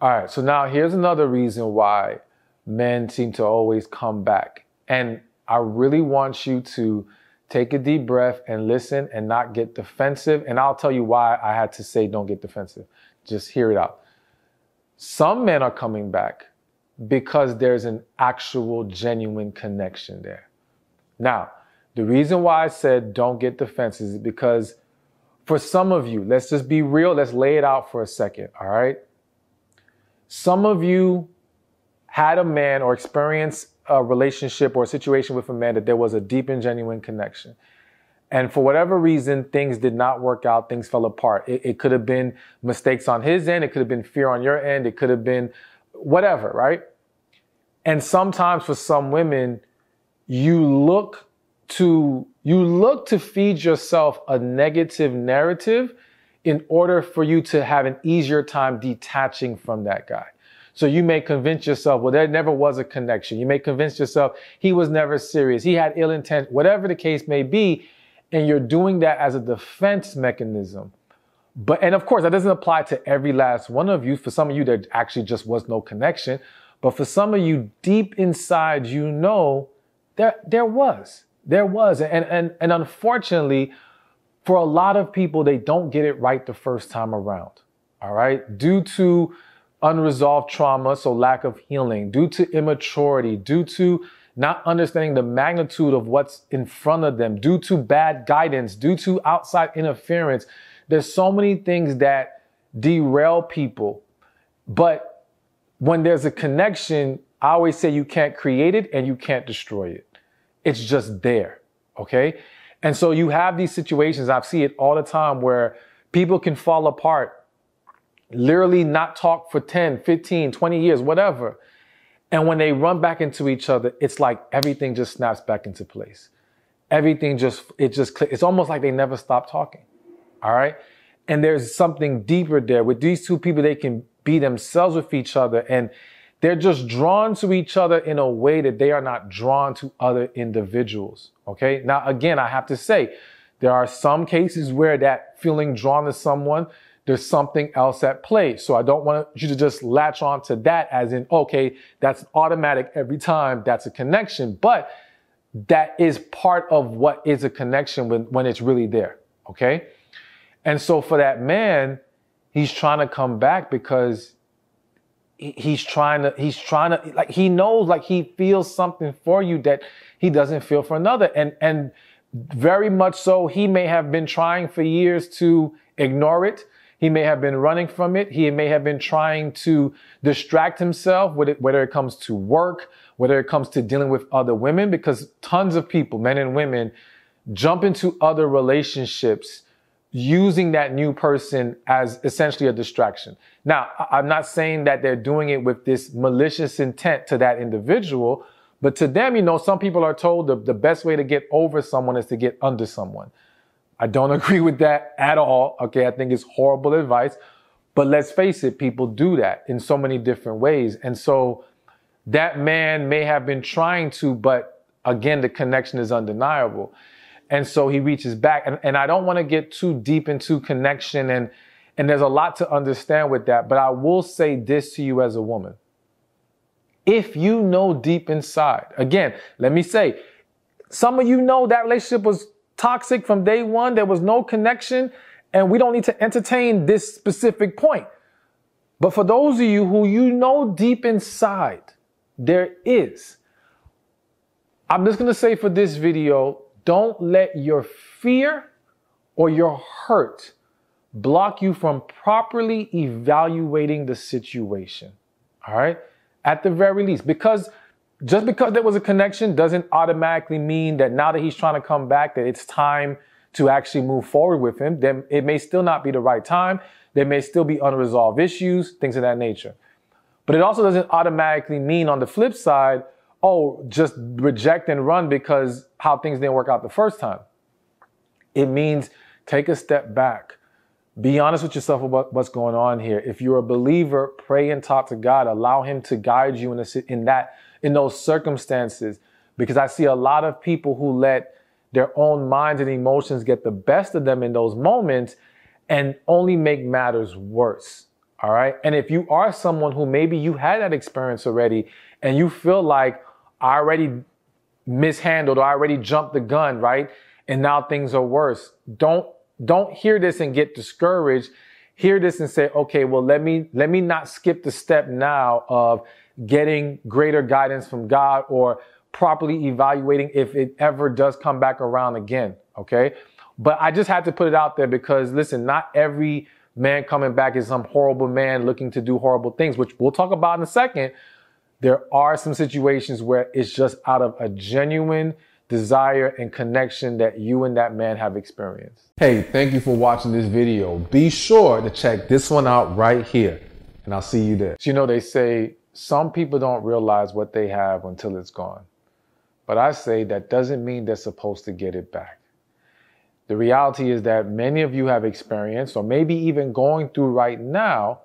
All right, so now here's another reason why men seem to always come back. And I really want you to take a deep breath and listen and not get defensive. And I'll tell you why I had to say don't get defensive. Just hear it out. Some men are coming back because there's an actual genuine connection there. Now, the reason why I said don't get defensive is because for some of you, let's just be real. Let's lay it out for a second. All right. Some of you had a man or experienced a relationship or a situation with a man that there was a deep and genuine connection. And for whatever reason, things did not work out. Things fell apart. It could have been mistakes on his end. It could have been fear on your end. It could have been whatever, right? And sometimes for some women, you look to feed yourself a negative narrative in order for you to have an easier time detaching from that guy. So you may convince yourself, well, there never was a connection. You may convince yourself he was never serious. He had ill intent, whatever the case may be. And you're doing that as a defense mechanism. And of course, that doesn't apply to every last one of you. For some of you, there actually just was no connection. But for some of you, deep inside, you know, there was. And unfortunately, for a lot of people, they don't get it right the first time around. All right. Due to unresolved trauma, so lack of healing, due to immaturity, due to not understanding the magnitude of what's in front of them, due to bad guidance, due to outside interference. There's so many things that derail people. But when there's a connection, I always say you can't create it and you can't destroy it. It's just there. Okay. And so you have these situations, I see it all the time, where people can fall apart, literally not talk for 10, 15, 20 years, whatever. And when they run back into each other, it's like everything just snaps back into place. It's almost like they never stop talking. All right. And there's something deeper there. With these two people, they can be themselves with each other, and they're just drawn to each other in a way that they are not drawn to other individuals. Okay. Now, again, I have to say, there are some cases where that feeling drawn to someone, there's something else at play. So I don't want you to just latch on to that as in, okay, that's automatic every time. That's a connection. But that is part of what is a connection when it's really there. Okay. And so for that man, he's trying to come back because he's trying to, like, he knows, like, he feels something for you that he doesn't feel for another. And very much so, he may have been trying for years to ignore it. He may have been running from it. He may have been trying to distract himself with it, whether it comes to work, whether it comes to dealing with other women, because tons of people, men and women, jump into other relationships using that new person as essentially a distraction. Now, I'm not saying that they're doing it with this malicious intent to that individual, but to them, you know, some people are told the best way to get over someone is to get under someone. I don't agree with that at all. Okay, I think it's horrible advice. But let's face it, people do that in so many different ways. And so that man may have been trying to, but again, the connection is undeniable. And so he reaches back. And I don't want to get too deep into connection. And there's a lot to understand with that. But I will say this to you as a woman. If you know deep inside, again, let me say, some of you know that relationship was toxic from day one. There was no connection, and we don't need to entertain this specific point. But for those of you who you know deep inside, there is. I'm just going to say for this video, don't let your fear or your hurt block you from properly evaluating the situation. All right? At the very least, because just because there was a connection doesn't automatically mean that now that he's trying to come back, that it's time to actually move forward with him. Then it may still not be the right time. There may still be unresolved issues, things of that nature. But it also doesn't automatically mean on the flip side, oh, just reject and run because how things didn't work out the first time. It means take a step back. Be honest with yourself about what's going on here. If you're a believer, pray and talk to God. Allow him to guide you in those circumstances, because I see a lot of people who let their own minds and emotions get the best of them in those moments and only make matters worse. All right. And if you are someone who maybe you had that experience already and you feel like I already mishandled or I already jumped the gun, right? And now things are worse. Don't hear this and get discouraged. Hear this and say, okay, well, let me not skip the step now of getting greater guidance from God or properly evaluating if it ever does come back around again. Okay. But I just had to put it out there because listen, not every man coming back is some horrible man looking to do horrible things, which we'll talk about in a second. There are some situations where it's just out of a genuine desire and connection that you and that man have experienced. Hey, thank you for watching this video. Be sure to check this one out right here, and I'll see you there. You know, they say some people don't realize what they have until it's gone. But I say that doesn't mean they're supposed to get it back. The reality is that many of you have experienced, or maybe even going through right now,